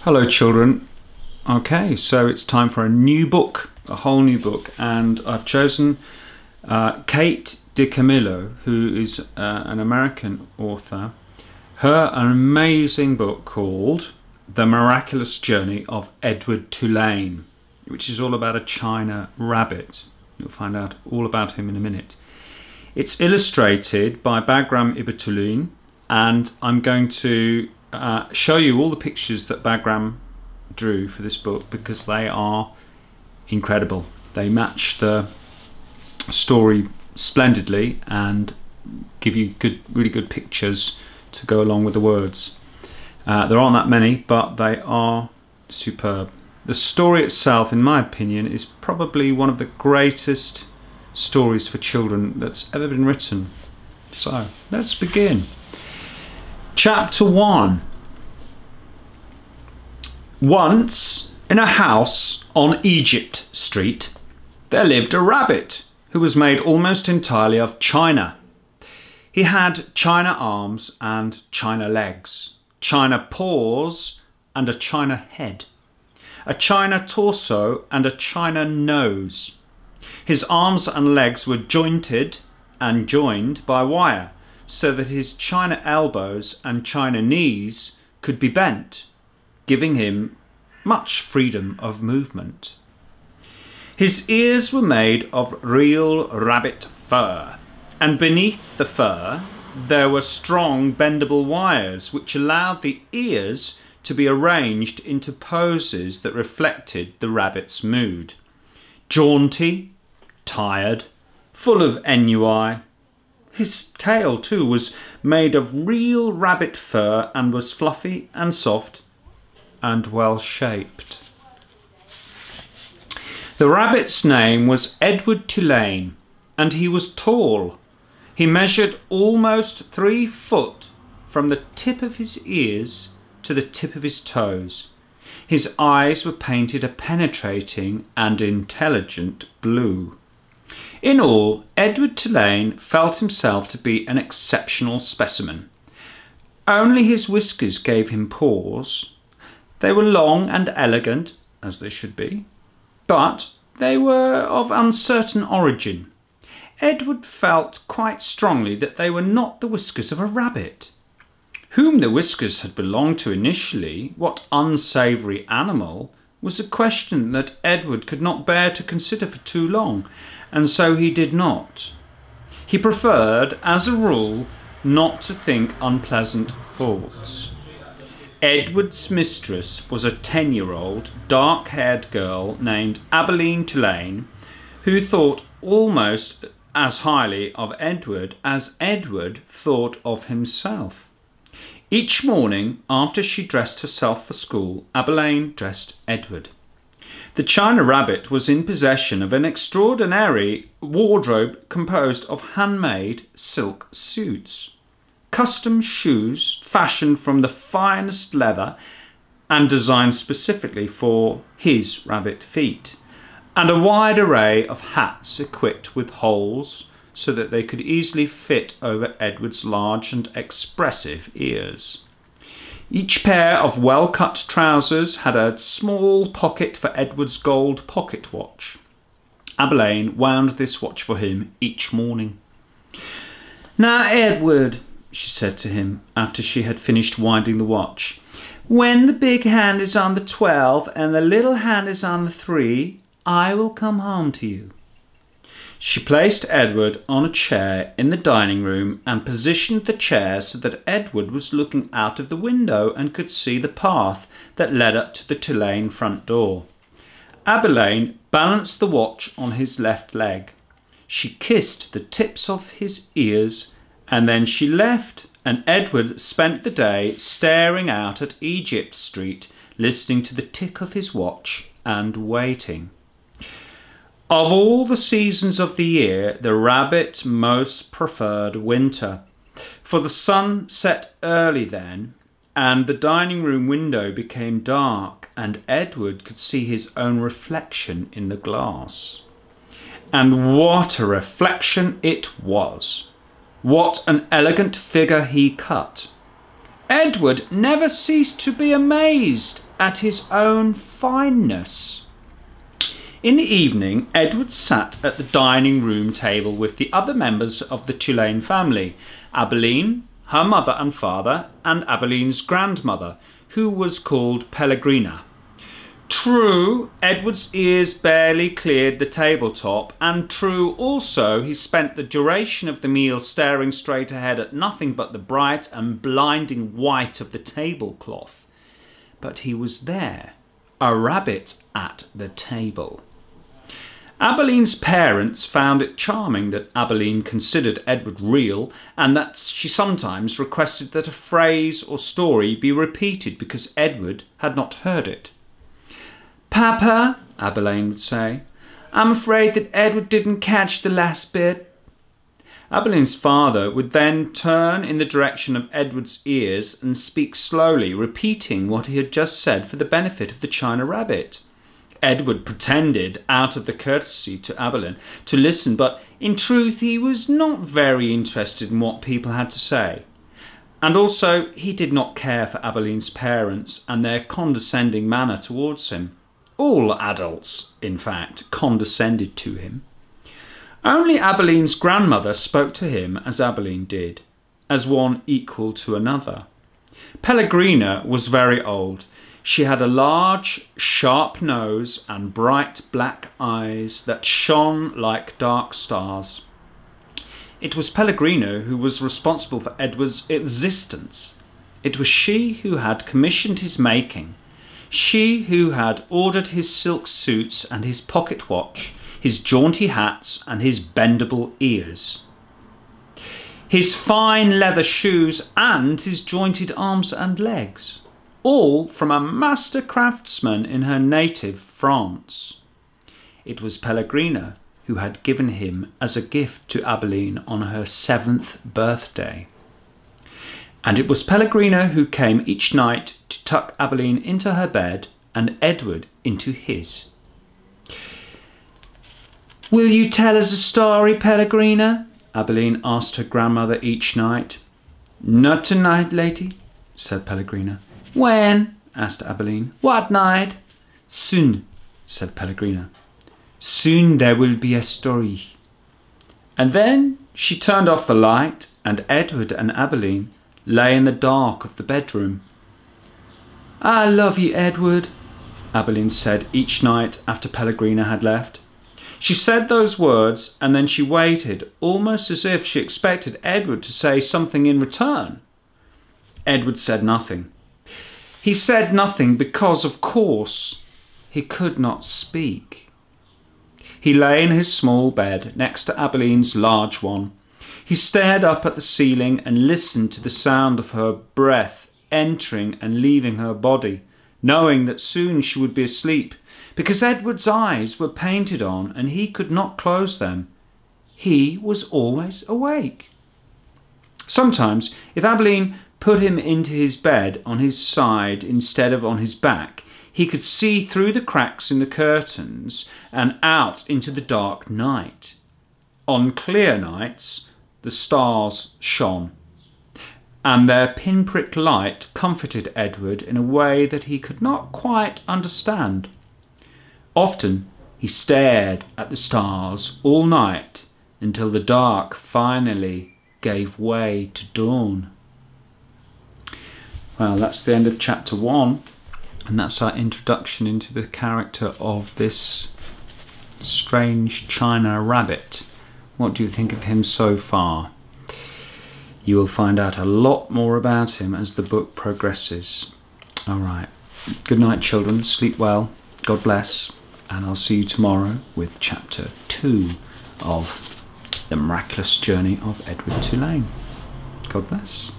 Hello children. Okay, so it's time for a new book, a whole new book, and I've chosen Kate DiCamillo, who is an American author. An amazing book called The Miraculous Journey of Edward Tulane, which is all about a China rabbit. You'll find out all about him in a minute. It's illustrated by Bagram Ibn Tulane, and I'm going to show you all the pictures that Bagram drew for this book because they are incredible. They match the story splendidly and give you really good pictures to go along with the words. There aren't that many, but they are superb. The story itself, in my opinion, is probably one of the greatest stories for children that's ever been written. So let's begin. Chapter 1. Once, in a house on Egypt Street, there lived a rabbit who was made almost entirely of china. He had china arms and china legs, china paws and a china head, a china torso and a china nose. His arms and legs were jointed and joined by wire, so that his china elbows and china knees could be bent, giving him much freedom of movement. His ears were made of real rabbit fur, and beneath the fur there were strong bendable wires which allowed the ears to be arranged into poses that reflected the rabbit's mood. Jaunty, tired, full of ennui. His tail, too, was made of real rabbit fur and was fluffy and soft and well shaped. The rabbit's name was Edward Tulane, and he was tall. He measured almost 3 foot from the tip of his ears to the tip of his toes. His eyes were painted a penetrating and intelligent blue. In all, Edward Tulane felt himself to be an exceptional specimen. Only his whiskers gave him pause. They were long and elegant, as they should be, but they were of uncertain origin. Edward felt quite strongly that they were not the whiskers of a rabbit. Whom the whiskers had belonged to initially, what unsavoury animal, was a question that Edward could not bear to consider for too long, and so he did not. He preferred, as a rule, not to think unpleasant thoughts. Edward's mistress was a 10-year-old, dark-haired girl named Abilene Tulane, who thought almost as highly of Edward as Edward thought of himself. Each morning, after she dressed herself for school, Abilene dressed Edward. The China rabbit was in possession of an extraordinary wardrobe composed of handmade silk suits, custom shoes fashioned from the finest leather and designed specifically for his rabbit feet, and a wide array of hats equipped with holes so that they could easily fit over Edward's large and expressive ears. Each pair of well-cut trousers had a small pocket for Edward's gold pocket watch. Abilene wound this watch for him each morning. "Now, Edward," she said to him after she had finished winding the watch, "when the big hand is on the 12 and the little hand is on the 3, I will come home to you." She placed Edward on a chair in the dining room and positioned the chair so that Edward was looking out of the window and could see the path that led up to the Tulane front door. Abilene balanced the watch on his left leg. She kissed the tips of his ears, and then she left, and Edward spent the day staring out at Egypt Street, listening to the tick of his watch and waiting. Of all the seasons of the year, the rabbit most preferred winter, for the sun set early then, and the dining room window became dark, and Edward could see his own reflection in the glass. And what a reflection it was! What an elegant figure he cut! Edward never ceased to be amazed at his own fineness. In the evening, Edward sat at the dining room table with the other members of the Tulane family, Abilene, her mother and father, and Abilene's grandmother, who was called Pellegrina. True, Edward's ears barely cleared the tabletop, and true also he spent the duration of the meal staring straight ahead at nothing but the bright and blinding white of the tablecloth. But he was there, a rabbit at the table. Abilene's parents found it charming that Abilene considered Edward real, and that she sometimes requested that a phrase or story be repeated because Edward had not heard it. "Papa," Abilene would say, "I'm afraid that Edward didn't catch the last bit." Abilene's father would then turn in the direction of Edward's ears and speak slowly, repeating what he had just said for the benefit of the China rabbit. Edward pretended, out of the courtesy to Abilene, to listen, but in truth he was not very interested in what people had to say. And also he did not care for Abilene's parents and their condescending manner towards him. All adults, in fact, condescended to him. Only Abilene's grandmother spoke to him as Abilene did, as one equal to another. Pellegrina was very old. She had a large, sharp nose and bright black eyes that shone like dark stars. It was Pellegrina who was responsible for Edward's existence. It was she who had commissioned his making. She who had ordered his silk suits and his pocket watch, his jaunty hats and his bendable ears, his fine leather shoes and his jointed arms and legs, all from a master craftsman in her native France. It was Pellegrina who had given him as a gift to Abilene on her 7th birthday. And it was Pellegrina who came each night to tuck Abilene into her bed and Edward into his. "Will you tell us a story, Pellegrina?" Abilene asked her grandmother each night. "Not tonight, lady," said Pellegrina. "When?" asked Abilene. "What night?" "Soon," said Pellegrina. "Soon there will be a story." And then she turned off the light, and Edward and Abilene lay in the dark of the bedroom. "I love you, Edward," Abilene said each night after Pellegrina had left. She said those words and then she waited, almost as if she expected Edward to say something in return. Edward said nothing. He said nothing because, of course, he could not speak. He lay in his small bed next to Abilene's large one. He stared up at the ceiling and listened to the sound of her breath entering and leaving her body, knowing that soon she would be asleep, because Edward's eyes were painted on and he could not close them. He was always awake. Sometimes, if Abilene put him into his bed on his side instead of on his back, he could see through the cracks in the curtains and out into the dark night. On clear nights, the stars shone, and their pinprick light comforted Edward in a way that he could not quite understand. Often he stared at the stars all night until the dark finally gave way to dawn. Well, that's the end of chapter 1, and that's our introduction into the character of this strange China rabbit. What do you think of him so far? You will find out a lot more about him as the book progresses. All right. Good night, children. Sleep well. God bless. And I'll see you tomorrow with chapter 2 of The Miraculous Journey of Edward Tulane. God bless.